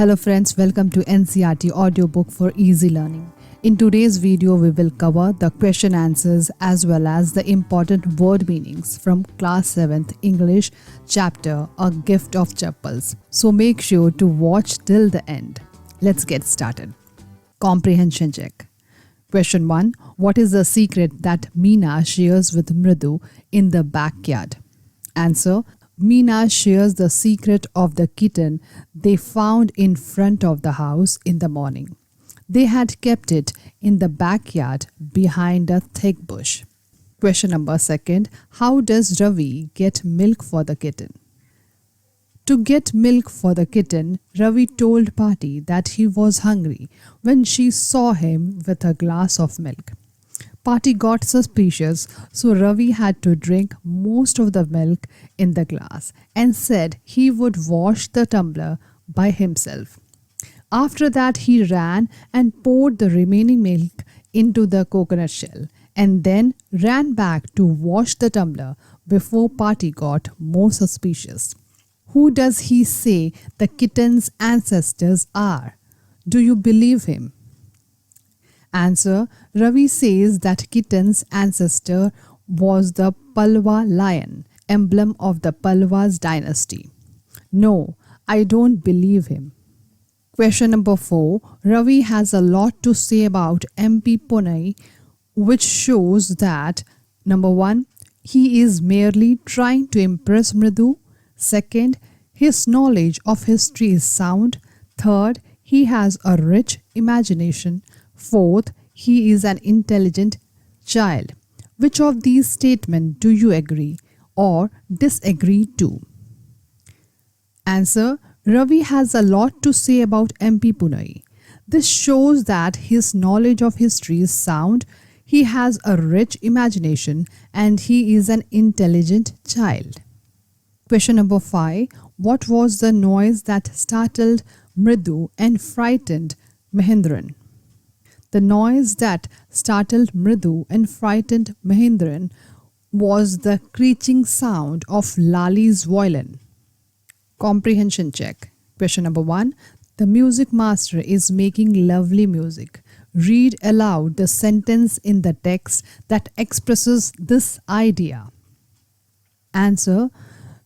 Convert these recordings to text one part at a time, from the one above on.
Hello friends, welcome to NCERT Audiobook for easy learning. In today's video, we will cover the question answers as well as the important word meanings from Class 7th English chapter A Gift of Chappals. So make sure to watch till the end. Let's get started. Comprehension check. Question 1. What is the secret that Meena shares with Mridu in the backyard? Answer. Meena shares the secret of the kitten they found in front of the house in the morning. They had kept it in the backyard behind a thick bush. Question number 2. How does Ravi get milk for the kitten? To get milk for the kitten, Ravi told Pati that he was hungry when she saw him with a glass of milk. Pati got suspicious, so Ravi had to drink most of the milk in the glass and said he would wash the tumbler by himself. After that, he ran and poured the remaining milk into the coconut shell and then ran back to wash the tumbler before Pati got more suspicious. Who does he say the kitten's ancestors are? Do you believe him? Answer. Ravi says that kitten's ancestor was the Palwa lion, emblem of the Palwas dynasty. No, I don't believe him. Question number 4. Ravi has a lot to say about MP Pune, which shows that number 1. He is merely trying to impress Mridu. 2. His knowledge of history is sound. 3. He has a rich imagination. 4. He is an intelligent child. Which of these statements do you agree or disagree to? Answer. Ravi has a lot to say about MP Pune. This shows that his knowledge of history is sound, he has a rich imagination, and he is an intelligent child. Question number 5. What was the noise that startled Mridu and frightened Mahendran? The noise that startled Mridu and frightened Mahendran was the screeching sound of Lali's violin. Comprehension check. Question number 1. The music master is making lovely music. Read aloud the sentence in the text that expresses this idea. Answer.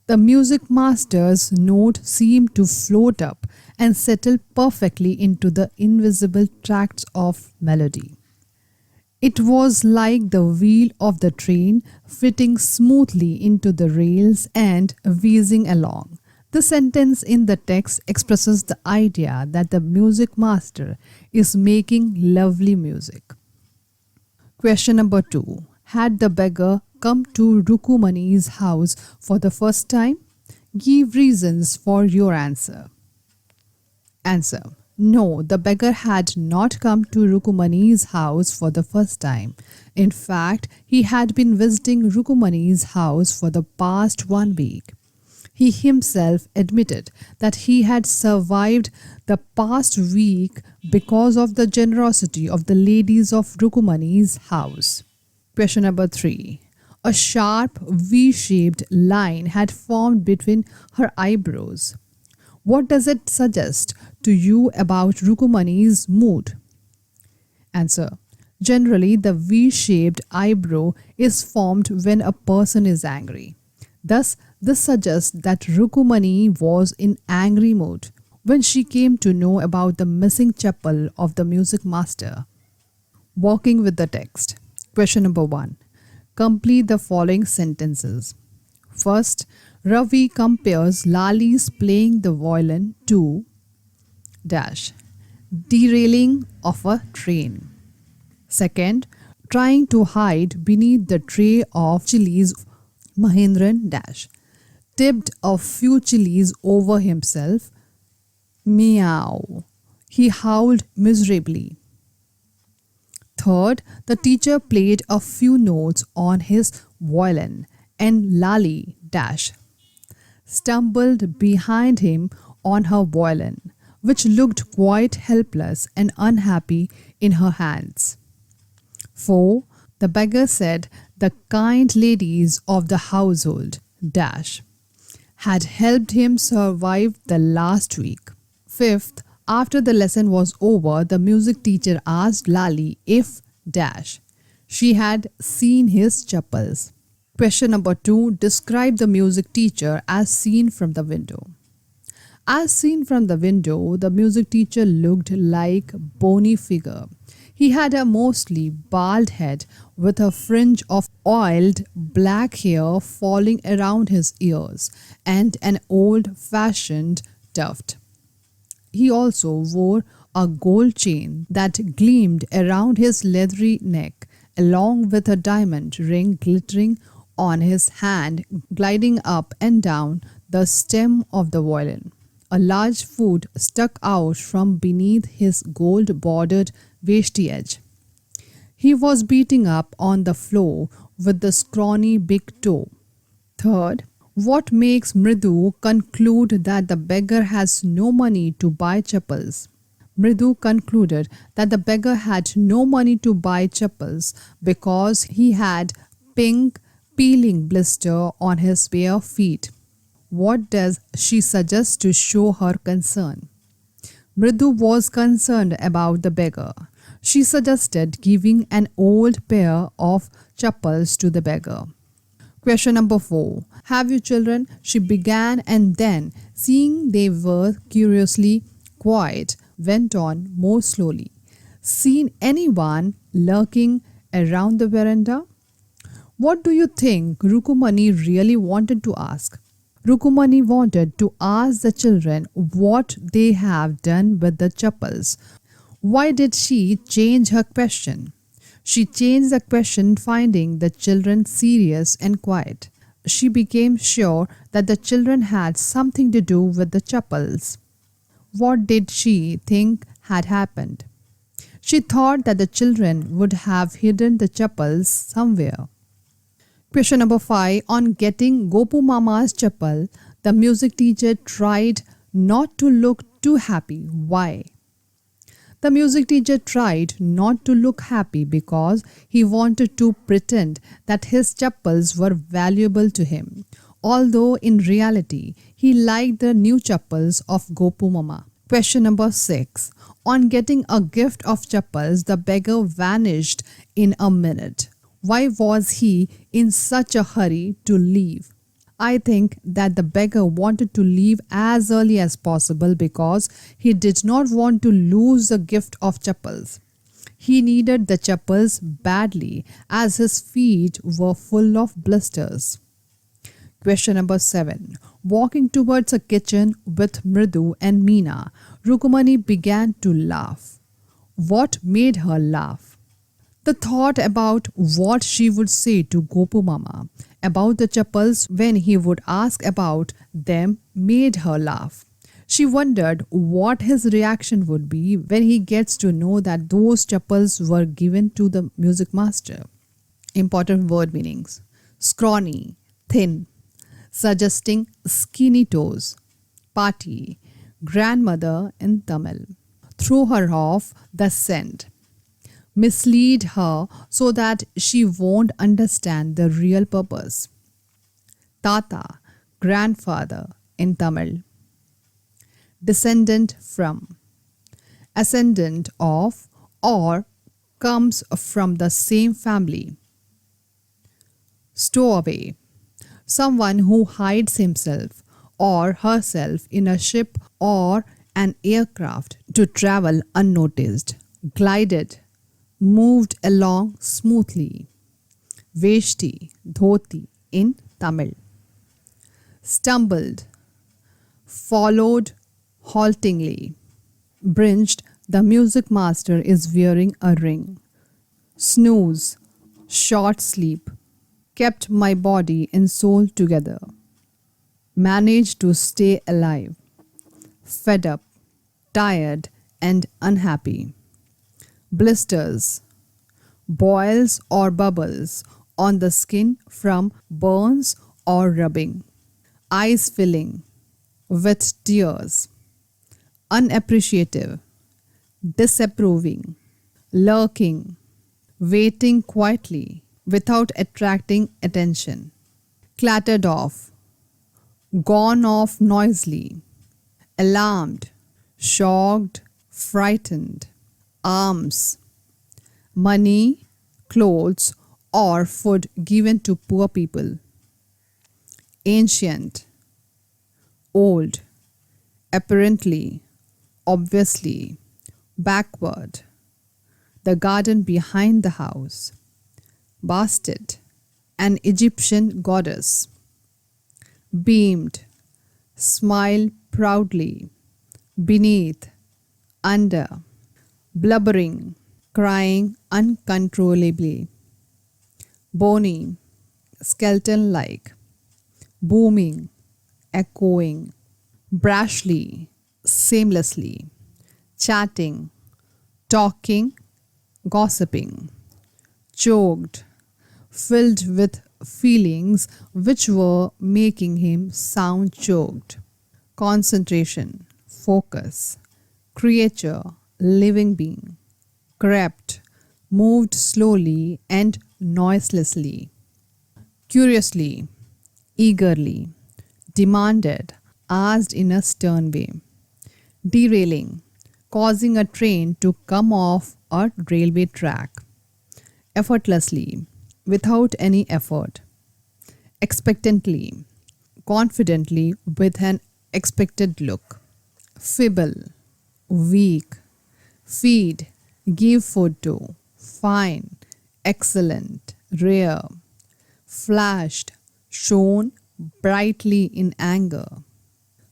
The music master's note seemed to float up and settle perfectly into the invisible tracts of melody. It was like the wheel of the train fitting smoothly into the rails and whizzing along. The sentence in the text expresses the idea that the music master is making lovely music. Question number 2. Had the beggar come to Rukumani's house for the first time? Give reasons for your answer. Answer. No, the beggar had not come to Rukumani's house for the first time. In fact, he had been visiting Rukumani's house for the past 1 week. He himself admitted that he had survived the past week because of the generosity of the ladies of Rukumani's house. Question number 3. A sharp V-shaped line had formed between her eyebrows. What does it suggest to you about Rukumani's mood? Answer. Generally, the V-shaped eyebrow is formed when a person is angry. Thus, this suggests that Rukumani was in angry mood when she came to know about the missing chappal of the music master. Working with the text. Question number 1. Complete the following sentences. First, Ravi compares Lali's playing the violin to dash, derailing of a train. Second, trying to hide beneath the tray of chilies, Mahendran dash, tipped a few chilies over himself. Meow. He howled miserably. Third, the teacher played a few notes on his violin and Lali dash stumbled behind him on her violin, which looked quite helpless and unhappy in her hands. 4. The beggar said the kind ladies of the household dash had helped him survive the last week. Fifth, after the lesson was over, the music teacher asked Lali if dash she had seen his chappals. Question number 2. Describe the music teacher as seen from the window. As seen from the window, the music teacher looked like a bony figure. He had a mostly bald head with a fringe of oiled black hair falling around his ears and an old-fashioned tuft. He also wore a gold chain that gleamed around his leathery neck, along with a diamond ring glittering on his hand, gliding up and down the stem of the violin. A large foot stuck out from beneath his gold-bordered veshti edge. He was beating up on the floor with the scrawny big toe. Third, what makes Mridu conclude that the beggar has no money to buy chappals? Mridu concluded that the beggar had no money to buy chappals because he had pink peeling blister on his bare feet. What does she suggest to show her concern? Mridu was concerned about the beggar. She suggested giving an old pair of chappals to the beggar. Question number 4. Have you children? She began, and then, seeing they were curiously quiet, went on more slowly. Seen anyone lurking around the veranda? What do you think Rukumani really wanted to ask? Rukumani wanted to ask the children what they have done with the chappals. Why did she change her question? She changed the question finding the children serious and quiet. She became sure that the children had something to do with the chappals. What did she think had happened? She thought that the children would have hidden the chappals somewhere. Question number 5. On getting Gopu Mama's chappal, the music teacher tried not to look too happy. Why? The music teacher tried not to look happy because he wanted to pretend that his chappals were valuable to him, although in reality, he liked the new chappals of Gopu Mama. Question number 6. On getting a gift of chappals, the beggar vanished in a minute. Why was he in such a hurry to leave? I think that the beggar wanted to leave as early as possible because he did not want to lose the gift of chappals. He needed the chappals badly as his feet were full of blisters. Question number 7. Walking towards a kitchen with Mridu and Meena, Rukumani began to laugh. What made her laugh? The thought about what she would say to Gopu Mama about the chappals when he would ask about them made her laugh. She wondered what his reaction would be when he gets to know that those chappals were given to the music master. Important word meanings. Scrawny, thin, suggesting skinny toes. Party, grandmother in Tamil. Throw her off the scent. Mislead her so that she won't understand the real purpose. Tata, grandfather in Tamil. Descendant from. Ascendant of or comes from the same family. Stowaway. Someone who hides himself or herself in a ship or an aircraft to travel unnoticed. Glided. Moved along smoothly. Veshti, dhoti in Tamil. Stumbled. Followed haltingly. Bringed, the music master is wearing a ring. Snooze, short sleep. Kept my body and soul together. Managed to stay alive. Fed up, tired and unhappy. Blisters, boils or bubbles on the skin from burns or rubbing. Eyes filling with tears. Unappreciative, disapproving, lurking, waiting quietly without attracting attention. Clattered off, gone off noisily. Alarmed, shocked, frightened. Alms, money, clothes, or food given to poor people. Ancient, old, apparently, obviously, backward. The garden behind the house. Bastard, an Egyptian goddess. Beamed, smiled proudly. Beneath, under. Blubbering, crying uncontrollably. Bony, skeleton-like. Booming, echoing. Brashly, shamelessly. Chatting, talking, gossiping. Choked, filled with feelings which were making him sound choked. Concentration, focus. Creature, living being. Crept, moved slowly and noiselessly. Curiously, eagerly. Demanded, asked in a stern way. Derailing, causing a train to come off a railway track. Effortlessly, without any effort. Expectantly, confidently, with an expected look. Fibble, weak. Feed, give food to. Fine, excellent, rare. Flashed, shone brightly in anger.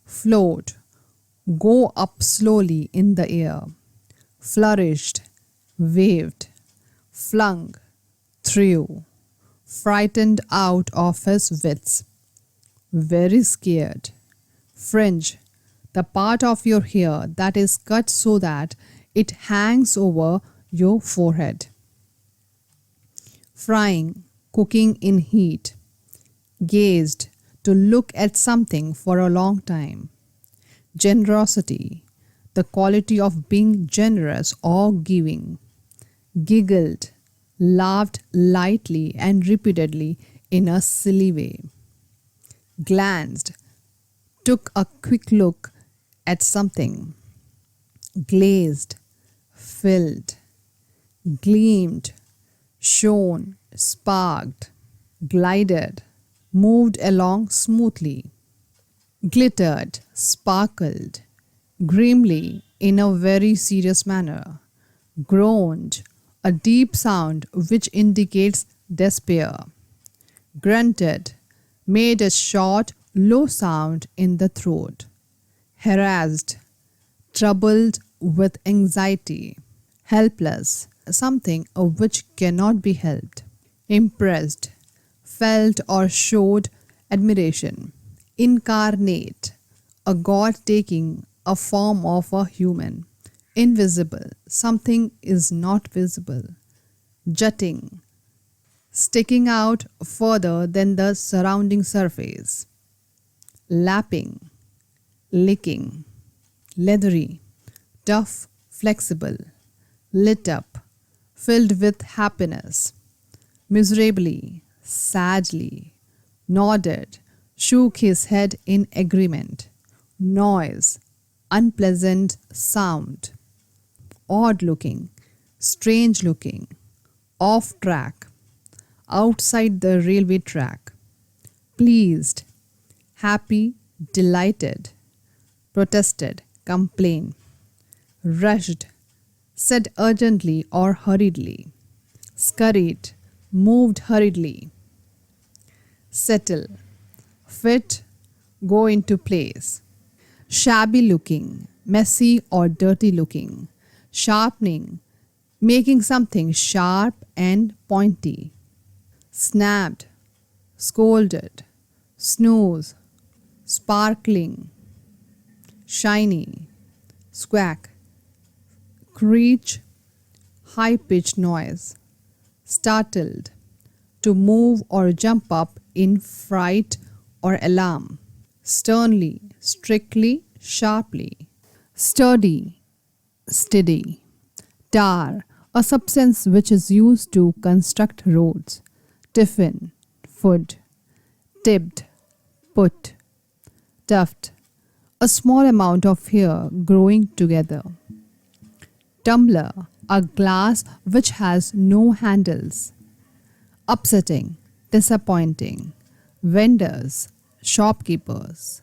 Float, go up slowly in the air. Flourished, waved. Flung, threw. Frightened out of his wits. Very scared. Fringe, the part of your hair that is cut so that it hangs over your forehead. Frying, cooking in heat. Gazed, to look at something for a long time. Generosity, the quality of being generous or giving. Giggled, laughed lightly and repeatedly in a silly way. Glanced, took a quick look at something. Glazed, filled. Gleamed, shone, sparked. Glided, moved along smoothly. Glittered, sparkled. Grimly, in a very serious manner. Groaned, a deep sound which indicates despair. Grunted, made a short, low sound in the throat. Harassed, troubled with anxiety. Helpless, something of which cannot be helped. Impressed, felt or showed admiration. Incarnate, a god taking a form of a human. Invisible, something is not visible. Jutting, sticking out further than the surrounding surface. Lapping, licking. Leathery, tough, flexible. Lit up, filled with happiness. Miserably, sadly. Nodded, shook his head in agreement. Noise, unpleasant sound. Odd looking, strange looking. Off track, outside the railway track. Pleased, happy, delighted. Protested, complained. Rushed, said urgently or hurriedly. Scurried, moved hurriedly. Settle, fit, go into place. Shabby looking, messy or dirty looking. Sharpening, making something sharp and pointy. Snapped, scolded. Snooze, sparkling. Shiny, squawk. Screech, high-pitched noise. Startled, to move or jump up in fright or alarm. Sternly, strictly, sharply. Sturdy, steady. Tar, a substance which is used to construct roads. Tiffin, food. Tipped, put. Tuft, a small amount of hair growing together. Tumbler, a glass which has no handles. Upsetting, disappointing. Vendors, shopkeepers.